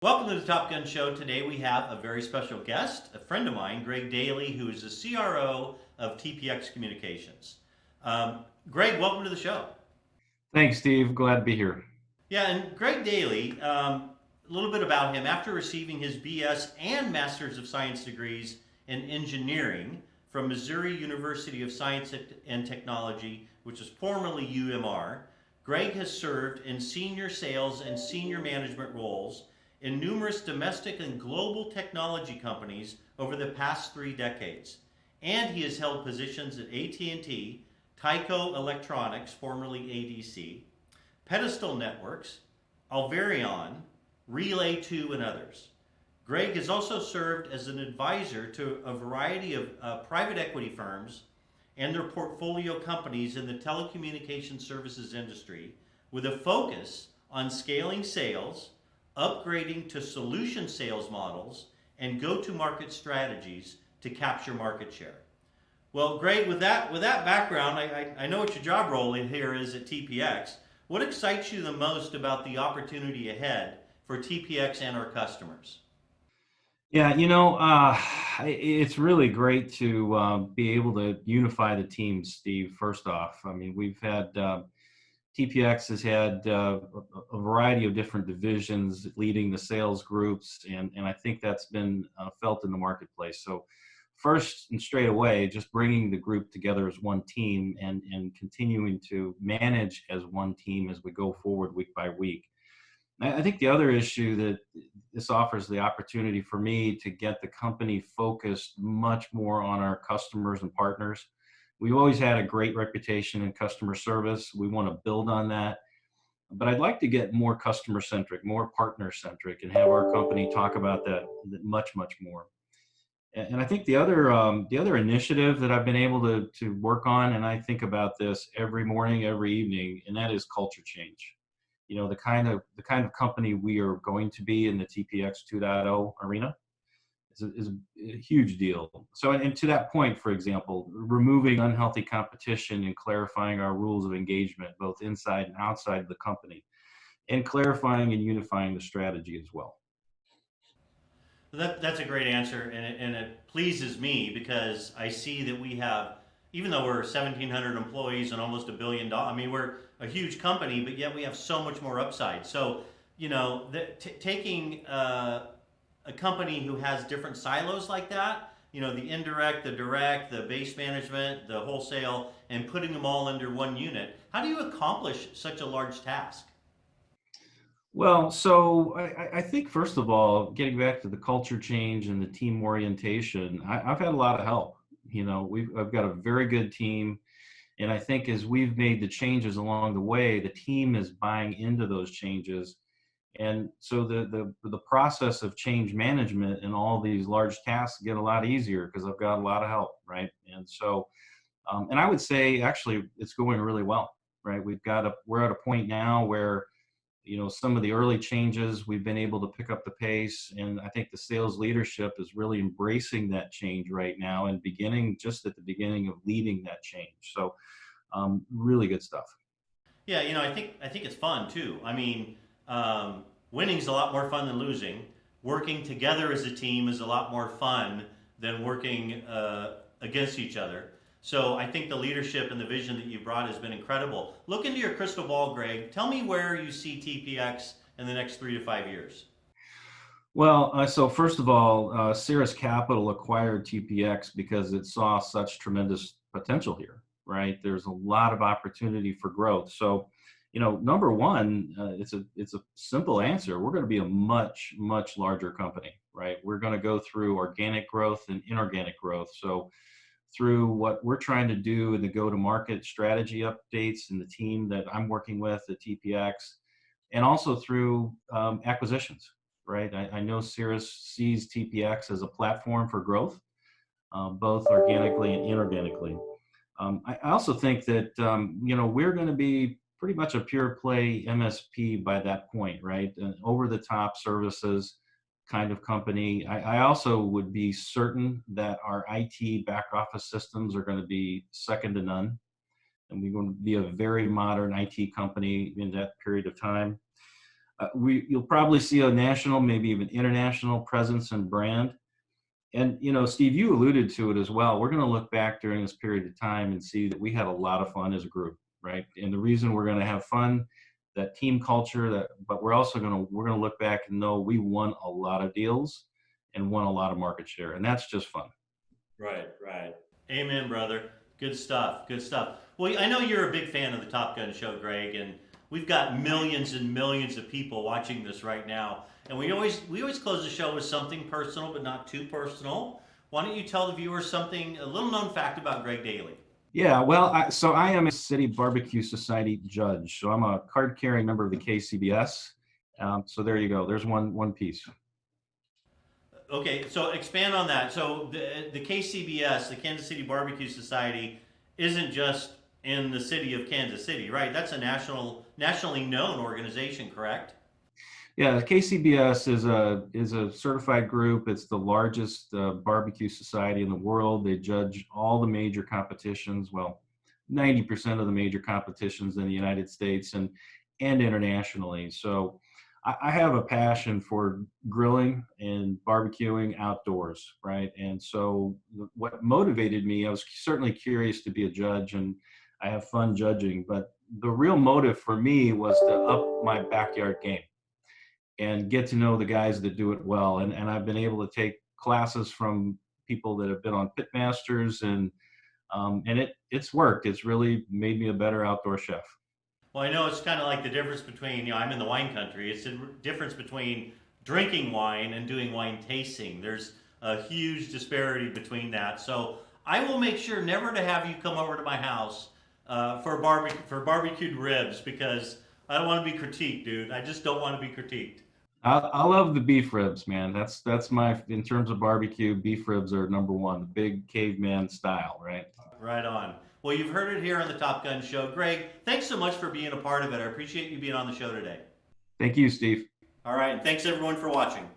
Welcome to the Top Gun Show. Today we have a very special guest, a friend of mine, Greg Daly, who is the CRO of TPX Communications. Greg, welcome to the show. Thanks, Steve. Glad to be here. Yeah, and Greg Daly, a little bit about him. After receiving his BS and Master's of Science degrees in engineering from Missouri University of Science and Technology, which is formerly UMR, Greg has served in senior sales and senior management roles in numerous domestic and global technology companies over the past 3 decades. And he has held positions at AT&T, Tyco Electronics, formerly ADC, Pedestal Networks, Alvarion, Relay 2, and others. Greg has also served as an advisor to a variety of private equity firms and their portfolio companies in the telecommunications services industry with a focus on scaling sales, upgrading to solution sales models, and go-to-market strategies to capture market share. Well, Greg, with that background, I know what your job role in here is at TPX. What excites you the most about the opportunity ahead for TPX and our customers? Yeah, it's really great to be able to unify the team, Steve. First off, I mean, we've had TPX has had a variety of different divisions leading the sales groups, and I think that's been felt in the marketplace. So, first and straight away, just bringing the group together as one team and continuing to manage as one team as we go forward week by week. I think the other issue that this offers the opportunity for me to get the company focused much more on our customers and partners. We've always had a great reputation in customer service. We want to build on that. But I'd like to get more customer centric, more partner centric, and have our company talk about that much, much more. And I think the other initiative that I've been able to work on, and I think about this every morning, every evening, and that is culture change. The kind of company we are going to be in the TPX 2.0 arena is a huge deal. So, and to that point, for example, removing unhealthy competition and clarifying our rules of engagement, both inside and outside of the company, and clarifying and unifying the strategy as well. That's a great answer, and it pleases me because I see that we have, even though we're 1,700 employees and almost $1 billion, I mean, we're a huge company, but yet we have so much more upside. So, taking a company who has different silos like that, the indirect, the direct, the base management, the wholesale, and putting them all under one unit, how do you accomplish such a large task? Well, so I think first of all, getting back to the culture change and the team orientation, I've had a lot of help. I've got a very good team, and I think as we've made the changes along the way, the team is buying into those changes, and so the process of change management and all these large tasks get a lot easier because I've got a lot of help, right? And so, and I would say actually it's going really well, right? We're at a point now where some of the early changes we've been able to pick up the pace, and I think the sales leadership is really embracing that change right now and beginning just at the beginning of leading that change. So really good stuff. Yeah, I think it's fun too. I mean, winning's a lot more fun than losing. Working together as a team is a lot more fun than working against each other. So I think the leadership and the vision that you brought has been incredible. Look into your crystal ball, Greg. Tell me where you see TPX in the next 3 to 5 years. Well, so first of all, Cirrus Capital acquired TPX because it saw such tremendous potential here, right? There's a lot of opportunity for growth. So, number one, it's a simple answer. We're going to be a much, much larger company, right? We're going to go through organic growth and inorganic growth. So through what we're trying to do in the go-to-market strategy updates and the team that I'm working with at TPX, and also through acquisitions, right? I know Cirrus sees TPX as a platform for growth, both organically and inorganically. I also think that we're going to be pretty much a pure play MSP by that point, right? An over the top services kind of company. I also would be certain that our IT back office systems are going to be second to none, and we're going to be a very modern IT company in that period of time. You'll probably see a national, maybe even international presence and brand. And Steve, you alluded to it as well. We're going to look back during this period of time and see that we had a lot of fun as a group, right? And the reason we're going to have fun, that team culture, but we're going to look back and know we won a lot of deals and won a lot of market share, and that's just fun. Right, right. Amen, brother. Good stuff. Good stuff. Well, I know you're a big fan of the Top Gun show, Greg, and we've got millions and millions of people watching this right now. And we always close the show with something personal, but not too personal. Why don't you tell the viewers something, a little known fact about Greg Daly? Yeah, well, so I am a City Barbecue Society judge. So I'm a card-carrying member of the KCBS. So there you go. There's one piece. Okay, so expand on that. So the KCBS, the Kansas City Barbecue Society, isn't just in the city of Kansas City, right? That's a nationally known organization, correct? Yeah, KCBS is a certified group. It's the largest barbecue society in the world. They judge all the major competitions. Well, 90% of the major competitions in the United States and internationally. So I have a passion for grilling and barbecuing outdoors, right? And so what motivated me, I was certainly curious to be a judge, and I have fun judging, but the real motive for me was to up my backyard game and get to know the guys that do it well. And I've been able to take classes from people that have been on pitmasters, and it's worked. It's really made me a better outdoor chef. Well, I know it's kind of like the difference between, I'm in the wine country. It's the difference between drinking wine and doing wine tasting. There's a huge disparity between that. So I will make sure never to have you come over to my house for barbecued ribs because I don't want to be critiqued, dude. I just don't want to be critiqued. I love the beef ribs, man. That's my, in terms of barbecue, beef ribs are number one, the big caveman style, right? Right on. Well, you've heard it here on the Top Gun Show. Greg, thanks so much for being a part of it. I appreciate you being on the show today. Thank you, Steve. All right, and thanks everyone for watching.